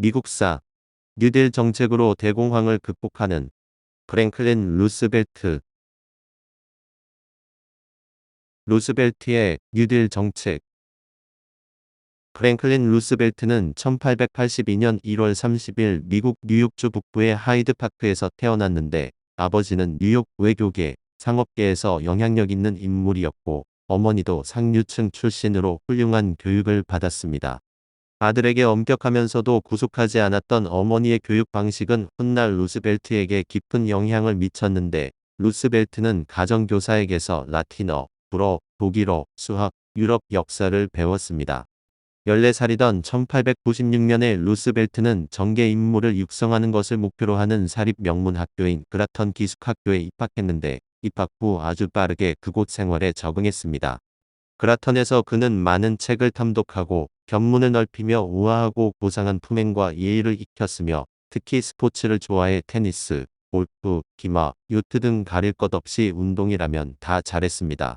미국사 뉴딜 정책으로 대공황을 극복하는 프랭클린 루스벨트. 루스벨트의 뉴딜 정책. 프랭클린 루스벨트는 1882년 1월 30일 미국 뉴욕주 북부의 하이드파크에서 태어났는데, 아버지는 뉴욕 외교계, 상업계에서 영향력 있는 인물이었고 어머니도 상류층 출신으로 훌륭한 교육을 받았습니다. 아들에게 엄격하면서도 구속하지 않았던 어머니의 교육 방식은 훗날 루스벨트에게 깊은 영향을 미쳤는데, 루스벨트는 가정교사에게서 라틴어, 불어, 독일어, 수학, 유럽 역사를 배웠습니다. 14살이던 1896년에 루스벨트는 정계 인물을 육성하는 것을 목표로 하는 사립 명문 학교인 그라턴 기숙학교에 입학했는데, 입학 후 아주 빠르게 그곳 생활에 적응했습니다. 그라턴에서 그는 많은 책을 탐독하고 견문을 넓히며 우아하고 고상한 품행과 예의를 익혔으며, 특히 스포츠를 좋아해 테니스, 골프, 기마, 요트 등 가릴 것 없이 운동이라면 다 잘했습니다.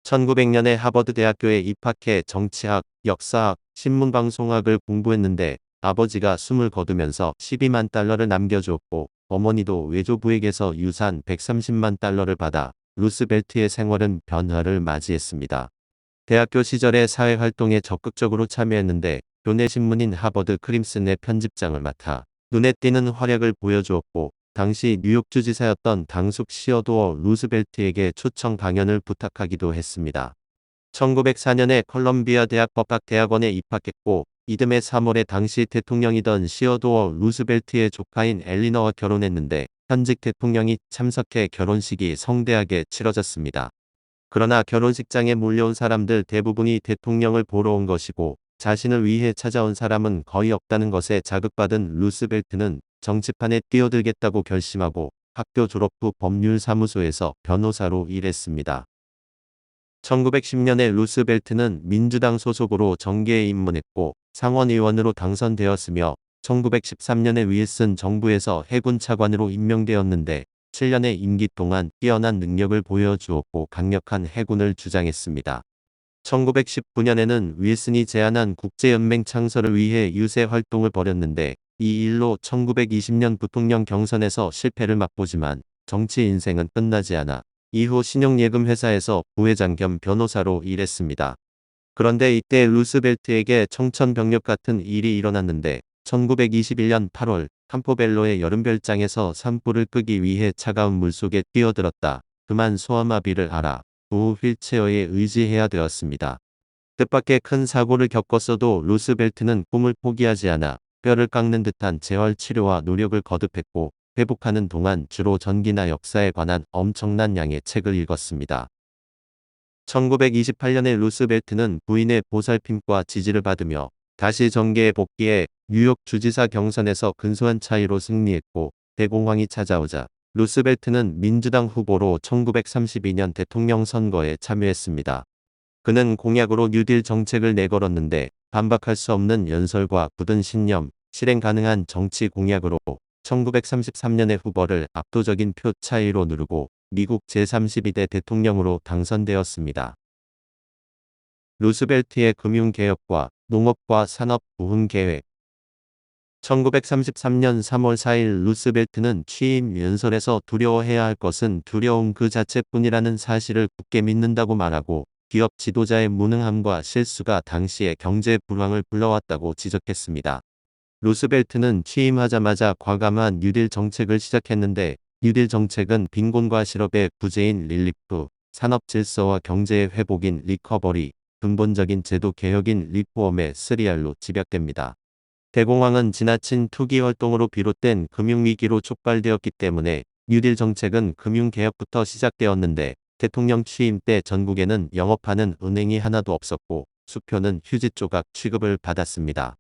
1900년에 하버드 대학교에 입학해 정치학, 역사학, 신문방송학을 공부했는데, 아버지가 숨을 거두면서 12만 달러를 남겨주었고 어머니도 외조부에게서 유산 130만 달러를 받아 루스벨트의 생활은 변화를 맞이했습니다. 대학교 시절에 사회활동에 적극적으로 참여했는데, 교내 신문인 하버드 크림슨의 편집장을 맡아 눈에 띄는 활약을 보여주었고, 당시 뉴욕주 지사였던 당숙 시어도어 루스벨트에게 초청 강연을 부탁하기도 했습니다. 1904년에 컬럼비아 대학 법학대학원에 입학했고, 이듬해 3월에 당시 대통령이던 시어도어 루스벨트의 조카인 엘리너와 결혼했는데, 현직 대통령이 참석해 결혼식이 성대하게 치러졌습니다. 그러나 결혼식장에 몰려온 사람들 대부분이 대통령을 보러 온 것이고, 자신을 위해 찾아온 사람은 거의 없다는 것에 자극받은 루스벨트는 정치판에 뛰어들겠다고 결심하고 학교 졸업 후 법률사무소에서 변호사로 일했습니다. 1910년에 루스벨트는 민주당 소속으로 정계에 입문했고 상원의원으로 당선되었으며, 1913년에 윌슨 정부에서 해군 차관으로 임명되었는데 7년의 임기 동안 뛰어난 능력을 보여주었고 강력한 해군을 주장했습니다. 1919년에는 윌슨이 제안한 국제연맹 창설을 위해 유세 활동을 벌였는데, 이 일로 1920년 부통령 경선에서 실패를 맛보지만 정치 인생은 끝나지 않아 이후 신용예금 회사에서 부회장 겸 변호사로 일했습니다. 그런데 이때 루스벨트에게 청천벽력 같은 일이 일어났는데, 1921년 8월 캠포벨로의 여름별장에서 산불을 끄기 위해 차가운 물속에 뛰어들었다. 그만 소아마비를 앓아 후 휠체어에 의지해야 되었습니다. 뜻밖의 큰 사고를 겪었어도 루스벨트는 꿈을 포기하지 않아 뼈를 깎는 듯한 재활 치료와 노력을 거듭했고, 회복하는 동안 주로 전기나 역사에 관한 엄청난 양의 책을 읽었습니다. 1928년에 루스벨트는 부인의 보살핌과 지지를 받으며 다시 정계에 복귀해 뉴욕 주지사 경선에서 근소한 차이로 승리했고, 대공황이 찾아오자 루스벨트는 민주당 후보로 1932년 대통령 선거에 참여했습니다. 그는 공약으로 뉴딜 정책을 내걸었는데, 반박할 수 없는 연설과 굳은 신념, 실행 가능한 정치 공약으로 1933년의 후보를 압도적인 표 차이로 누르고 미국 제32대 대통령으로 당선되었습니다. 루스벨트의 금융개혁과 농업과 산업 부흥 계획. 1933년 3월 4일 루스벨트는 취임 연설에서 두려워해야 할 것은 두려움 그 자체뿐이라는 사실을 굳게 믿는다고 말하고, 기업 지도자의 무능함과 실수가 당시의 경제 불황을 불러왔다고 지적했습니다. 루스벨트는 취임하자마자 과감한 뉴딜 정책을 시작했는데, 뉴딜 정책은 빈곤과 실업의 구제인 릴리프, 산업 질서와 경제의 회복인 리커버리, 근본적인 제도 개혁인 리포엄의 3R로 집약됩니다. 대공황은 지나친 투기 활동으로 비롯된 금융위기로 촉발되었기 때문에 뉴딜 정책은 금융개혁부터 시작되었는데, 대통령 취임 때 전국에는 영업하는 은행이 하나도 없었고 수표는 휴지 조각 취급을 받았습니다.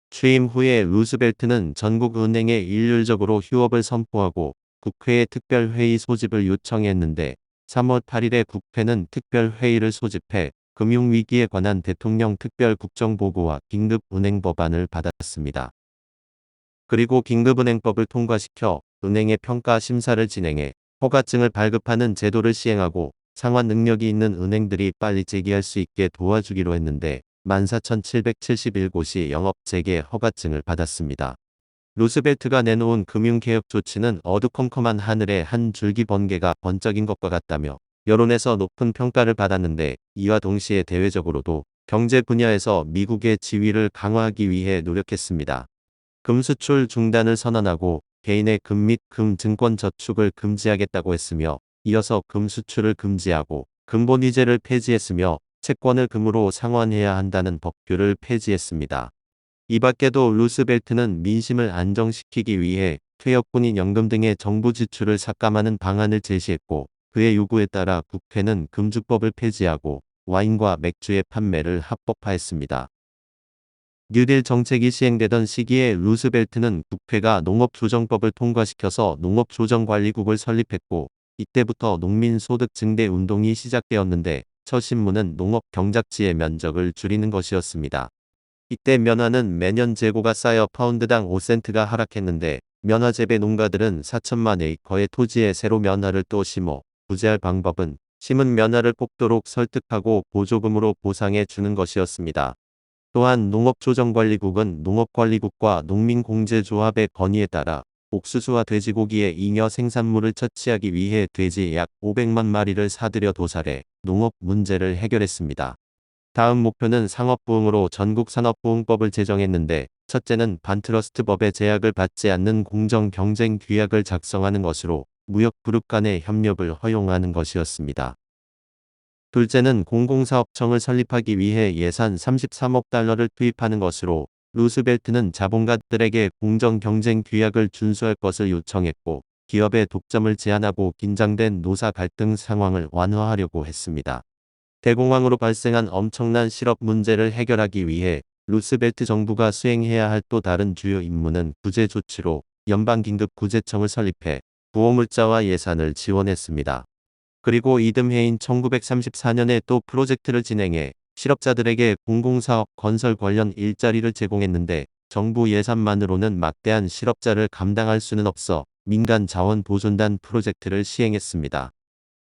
취임 후에 루스벨트는 전국 은행에 일률적으로 휴업을 선포하고 국회에 특별회의 소집을 요청했는데, 3월 8일에 국회는 특별회의를 소집해 금융위기에 관한 대통령 특별국정보고와 긴급은행법안을 받았습니다. 그리고 긴급은행법을 통과시켜 은행의 평가 심사를 진행해 허가증을 발급하는 제도를 시행하고 상환 능력이 있는 은행들이 빨리 재기할 수 있게 도와주기로 했는데, 14,771곳이 영업 재개 허가증을 받았습니다. 루스벨트가 내놓은 금융개혁 조치는 어두컴컴한 하늘에 한 줄기 번개가 번쩍인 것과 같다며 여론에서 높은 평가를 받았는데, 이와 동시에 대외적으로도 경제 분야에서 미국의 지위를 강화하기 위해 노력했습니다. 금 수출 중단을 선언하고 개인의 금 및 금 증권 저축을 금지하겠다고 했으며, 이어서 금 수출을 금지하고 금본위제를 폐지했으며 채권을 금으로 상환해야 한다는 법규를 폐지했습니다. 이 밖에도 루스벨트는 민심을 안정시키기 위해 퇴역군인 연금 등의 정부 지출을 삭감하는 방안을 제시했고, 그의 요구에 따라 국회는 금주법을 폐지하고 와인과 맥주의 판매를 합법화했습니다. 뉴딜 정책이 시행되던 시기에 루스벨트는 국회가 농업조정법을 통과시켜서 농업조정관리국을 설립했고, 이때부터 농민 소득 증대 운동이 시작되었는데, 첫 임무는 농업 경작지의 면적을 줄이는 것이었습니다. 이때 면화는 매년 재고가 쌓여 파운드당 5센트가 하락했는데, 면화 재배 농가들은 4천만 에이커의 토지에 새로 면화를 또 심어 구제할 방법은 심은 면화를 뽑도록 설득하고 보조금으로 보상해 주는 것이었습니다. 또한 농업조정관리국은 농업관리국과 농민공제조합의 건의에 따라 옥수수와 돼지고기의 잉여 생산물을 처치하기 위해 돼지 약 500만 마리를 사들여 도살해 농업 문제를 해결했습니다. 다음 목표는 상업부흥으로 전국산업부흥법을 제정했는데, 첫째는 반트러스트법의 제약을 받지 않는 공정경쟁규약을 작성하는 것으로 무역 그룹 간의 협력을 허용하는 것이었습니다. 둘째는 공공사업청을 설립하기 위해 예산 33억 달러를 투입하는 것으로 루스벨트는 자본가들에게 공정경쟁규약을 준수할 것을 요청했고, 기업의 독점을 제한하고 긴장된 노사 갈등 상황을 완화하려고 했습니다. 대공황으로 발생한 엄청난 실업 문제를 해결하기 위해 루스벨트 정부가 수행해야 할 또 다른 주요 임무는 구제 조치로 연방긴급구제청을 설립해 구호물자와 예산을 지원했습니다. 그리고 이듬해인 1934년에 또 프로젝트를 진행해 실업자들에게 공공사업 건설 관련 일자리를 제공했는데, 정부 예산만으로는 막대한 실업자를 감당할 수는 없어 민간자원보존단 프로젝트를 시행했습니다.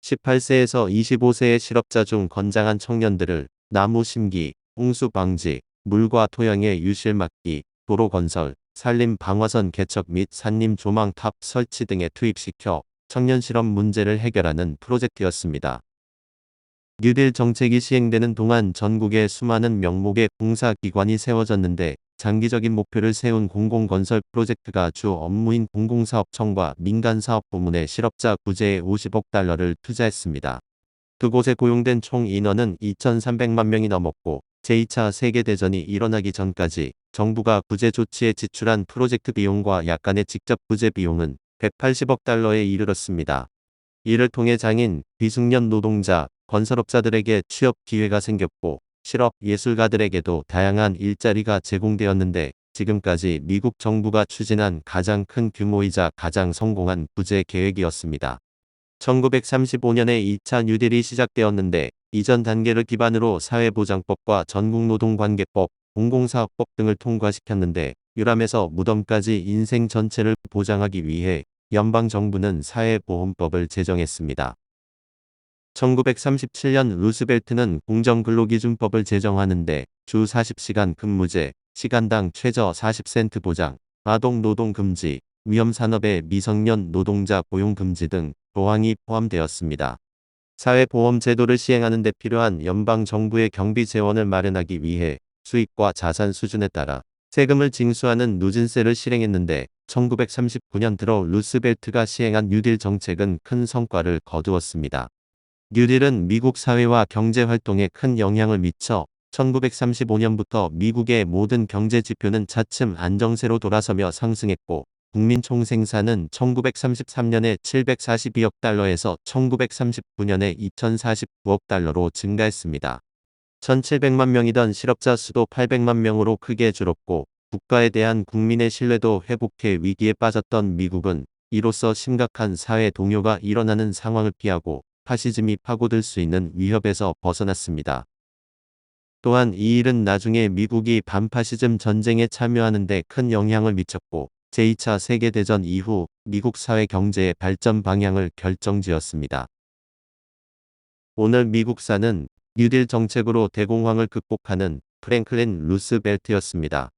18세에서 25세의 실업자 중 건장한 청년들을 나무 심기, 홍수 방지, 물과 토양의 유실 막기, 도로 건설, 산림 방화선 개척 및 산림 조망탑 설치 등에 투입시켜 청년 실업 문제를 해결하는 프로젝트였습니다. 뉴딜 정책이 시행되는 동안 전국에 수많은 명목의 공사기관이 세워졌는데, 장기적인 목표를 세운 공공건설 프로젝트가 주 업무인 공공사업청과 민간사업부문의 실업자 구제에 50억 달러를 투자했습니다. 두 곳에 고용된 총 인원은 2,300만 명이 넘었고, 제2차 세계대전이 일어나기 전까지 정부가 구제 조치에 지출한 프로젝트 비용과 약간의 직접 구제 비용은 180억 달러에 이르렀습니다. 이를 통해 장인, 비숙련 노동자, 건설업자들에게 취업 기회가 생겼고, 실업 예술가들에게도 다양한 일자리가 제공되었는데, 지금까지 미국 정부가 추진한 가장 큰 규모이자 가장 성공한 구제 계획이었습니다. 1935년에 2차 뉴딜이 시작되었는데, 이전 단계를 기반으로 사회보장법과 전국노동관계법, 공공사업법 등을 통과시켰는데, 유람에서 무덤까지 인생 전체를 보장하기 위해 연방정부는 사회보험법을 제정했습니다. 1937년 루스벨트는 공정근로기준법을 제정하는데, 주 40시간 근무제, 시간당 최저 40센트 보장, 아동노동 금지, 위험산업의 미성년 노동자 고용 금지 등 조항이 포함되었습니다. 사회보험 제도를 시행하는 데 필요한 연방정부의 경비 재원을 마련하기 위해 수입과 자산 수준에 따라 세금을 징수하는 누진세를 실행했는데, 1939년 들어 루스벨트가 시행한 뉴딜 정책은 큰 성과를 거두었습니다. 뉴딜은 미국 사회와 경제 활동에 큰 영향을 미쳐 1935년부터 미국의 모든 경제 지표는 차츰 안정세로 돌아서며 상승했고, 국민 총생산은 1933년에 742억 달러에서 1939년에 2049억 달러로 증가했습니다. 1,700만 명이던 실업자 수도 800만 명으로 크게 줄었고, 국가에 대한 국민의 신뢰도 회복해 위기에 빠졌던 미국은 이로써 심각한 사회 동요가 일어나는 상황을 피하고 파시즘이 파고들 수 있는 위협에서 벗어났습니다. 또한 이 일은 나중에 미국이 반파시즘 전쟁에 참여하는 데 큰 영향을 미쳤고, 제2차 세계대전 이후 미국 사회 경제의 발전 방향을 결정지었습니다. 오늘 미국사는 뉴딜 정책으로 대공황을 극복하는 프랭클린 루스벨트였습니다.